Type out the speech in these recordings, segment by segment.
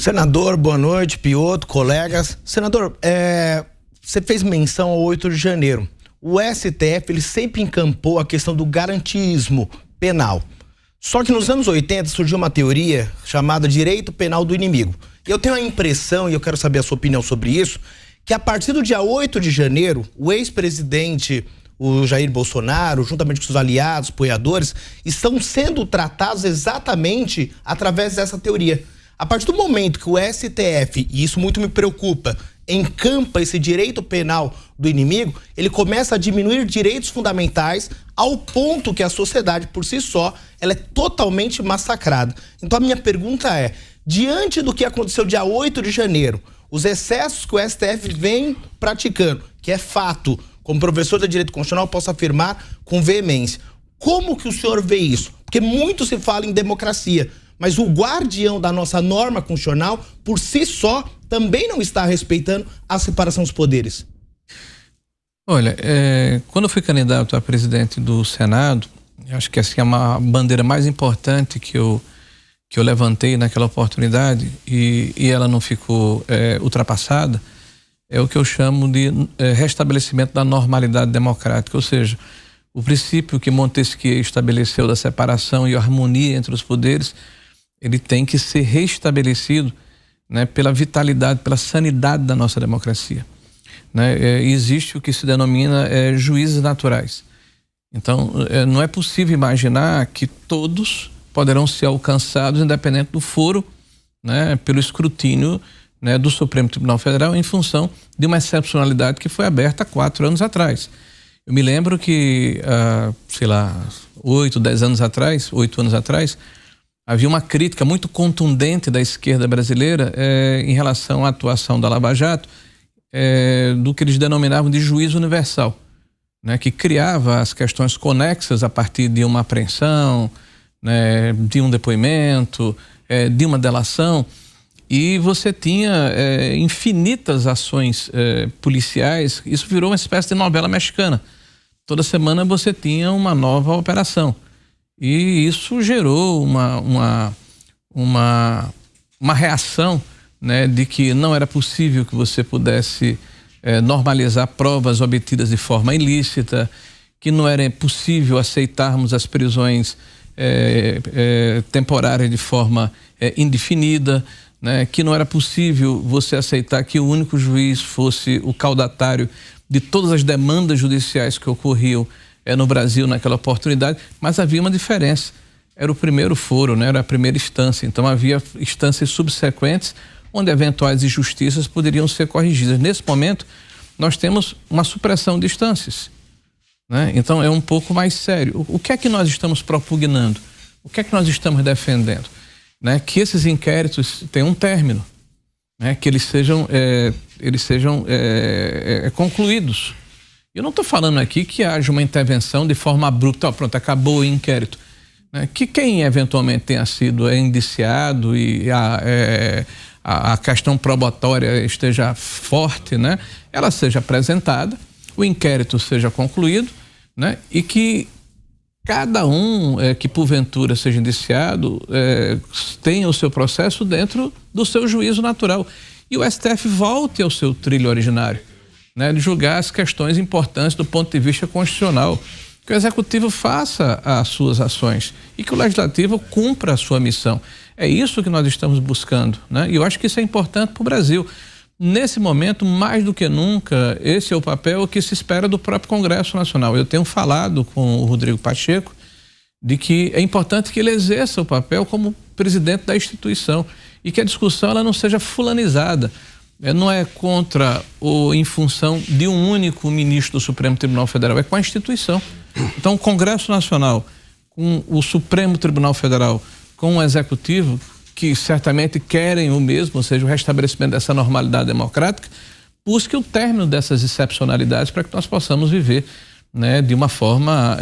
Senador, boa noite, Piotr, colegas. Senador, você fez menção ao 8 de janeiro. O STF, ele sempre encampou a questão do garantismo penal. Só que nos anos 80 surgiu uma teoria chamada direito penal do inimigo. E eu tenho a impressão, e eu quero saber a sua opinião sobre isso, que a partir do dia 8 de janeiro, o ex-presidente, o Jair Bolsonaro, juntamente com seus aliados, apoiadores, estão sendo tratados exatamente através dessa teoria. A partir do momento que o STF, e isso muito me preocupa, encampa esse direito penal do inimigo, ele começa a diminuir direitos fundamentais ao ponto que a sociedade, por si só, ela é totalmente massacrada. Então a minha pergunta é, diante do que aconteceu dia 8 de janeiro, os excessos que o STF vem praticando, que é fato, como professor de direito constitucional, posso afirmar com veemência. Como que o senhor vê isso? Porque muito se fala em democracia, mas o guardião da nossa norma constitucional, por si só, também não está respeitando a separação dos poderes. Olha, quando eu fui candidato a presidente do Senado, acho que assim, é uma bandeira mais importante que eu levantei naquela oportunidade e ela não ficou ultrapassada, é o que eu chamo de restabelecimento da normalidade democrática, ou seja, o princípio que Montesquieu estabeleceu da separação e harmonia entre os poderes, ele tem que ser restabelecido, né, pela vitalidade, pela sanidade da nossa democracia. Né? Existe o que se denomina juízes naturais. Então, não é possível imaginar que todos poderão ser alcançados independente do foro, né, pelo escrutínio, né, do Supremo Tribunal Federal em função de uma excepcionalidade que foi aberta há 4 anos atrás. Eu me lembro que, sei lá, 8 anos atrás, havia uma crítica muito contundente da esquerda brasileira em relação à atuação da Lava Jato, do que eles denominavam de juízo universal, né, que criava as questões conexas a partir de uma apreensão, né, de um depoimento, de uma delação, e você tinha infinitas ações policiais. Isso virou uma espécie de novela mexicana. Toda semana você tinha uma nova operação. E isso gerou uma reação, né, de que não era possível que você pudesse normalizar provas obtidas de forma ilícita, que não era possível aceitarmos as prisões temporárias de forma indefinida, né, que não era possível você aceitar que o único juiz fosse o caudatário de todas as demandas judiciais que ocorriam no Brasil naquela oportunidade, mas havia uma diferença. Era o primeiro foro, né? Era a primeira instância, então havia instâncias subsequentes onde eventuais injustiças poderiam ser corrigidas. Nesse momento, nós temos uma supressão de instâncias, né? Então é um pouco mais sério. O que é que nós estamos propugnando? O que é que nós estamos defendendo? Né? Que esses inquéritos tenham um término, né? Que eles sejam concluídos. Eu não estou falando aqui que haja uma intervenção de forma abrupta, pronto, acabou o inquérito. Né? Que quem eventualmente tenha sido indiciado e a questão probatória esteja forte, né? Ela seja apresentada, o inquérito seja concluído, né? E que cada um que porventura seja indiciado tenha o seu processo dentro do seu juízo natural. E o STF volte ao seu trilho originário, né, de julgar as questões importantes do ponto de vista constitucional, que o Executivo faça as suas ações e que o Legislativo cumpra a sua missão. É isso que nós estamos buscando, né? E eu acho que isso é importante para o Brasil. Nesse momento, mais do que nunca, esse é o papel que se espera do próprio Congresso Nacional. Eu tenho falado com o Rodrigo Pacheco de que é importante que ele exerça o papel como presidente da instituição e que a discussão ela não seja fulanizada. Não é contra ou em função de um único ministro do Supremo Tribunal Federal, é com a instituição. Então, o Congresso Nacional, com o Supremo Tribunal Federal, com o Executivo, que certamente querem o mesmo, ou seja, o restabelecimento dessa normalidade democrática, busque o término dessas excepcionalidades para que nós possamos viver, né, de uma forma,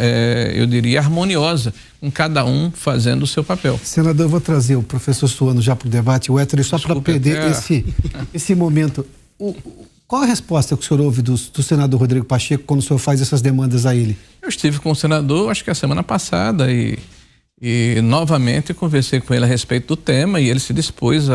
eu diria, harmoniosa, com cada um fazendo o seu papel. Senador, eu vou trazer o professor Suano já para o debate, o Héctor, só para perder esse momento. Qual a resposta que o senhor ouve do senador Rodrigo Pacheco quando o senhor faz essas demandas a ele? Eu estive com o senador, acho que a semana passada, e novamente conversei com ele a respeito do tema, e ele se dispôs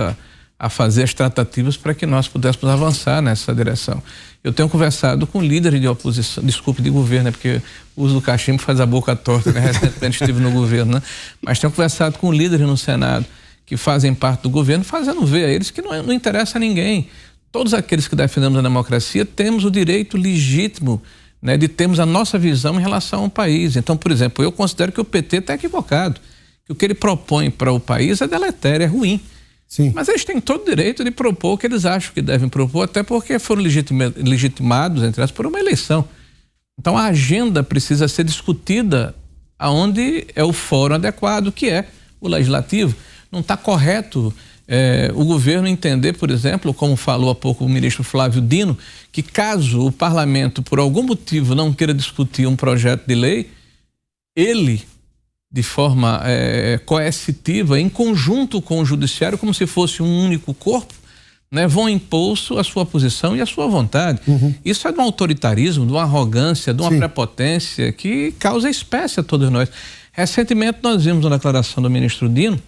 a fazer as tratativas para que nós pudéssemos avançar nessa direção. Eu tenho conversado com líderes de oposição, desculpe, de governo, né, porque o uso do cachimbo faz a boca torta, né? Recentemente estive no governo, né? Mas tenho conversado com líderes no Senado que fazem parte do governo, fazendo ver a eles que não interessa a ninguém. Todos aqueles que defendemos a democracia temos o direito legítimo, né, de termos a nossa visão em relação ao país. Então, por exemplo, eu considero que o PT está equivocado, que o que ele propõe para o país é deletério, é ruim. Sim. Mas eles têm todo o direito de propor o que eles acham que devem propor, até porque foram legitimados, entre aspas, por uma eleição. Então a agenda precisa ser discutida aonde é o fórum adequado, que é o legislativo. Não está correto o governo entender, por exemplo, como falou há pouco o ministro Flávio Dino, que caso o parlamento, por algum motivo, não queira discutir um projeto de lei, ele, de forma coercitiva, em conjunto com o judiciário, como se fosse um único corpo, né, vão impor a sua posição e a sua vontade. Isso é de um autoritarismo, de uma arrogância, de uma prepotência que causa espécie a todos nós. Recentemente nós vimos uma declaração do ministro Dino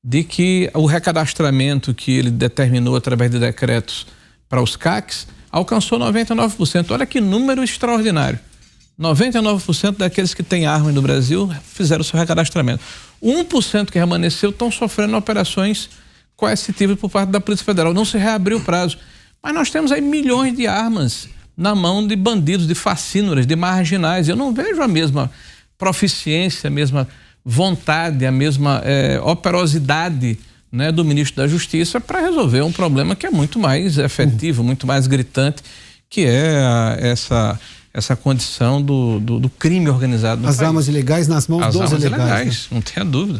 de que o recadastramento que ele determinou através de decretos para os CACs alcançou 99%. Olha que número extraordinário. 99% daqueles que têm armas no Brasil fizeram seu recadastramento. 1% que permaneceu estão sofrendo operações coercitivas por parte da Polícia Federal. Não se reabriu o prazo. Mas nós temos aí milhões de armas na mão de bandidos, de facínoras, de marginais. Eu não vejo a mesma proficiência, a mesma vontade, a mesma operosidade, né, do ministro da Justiça para resolver um problema que é muito mais efetivo, muito mais gritante, que é essa condição do crime organizado no país. As armas ilegais nas mãos dos ilegais. Não tenha dúvida.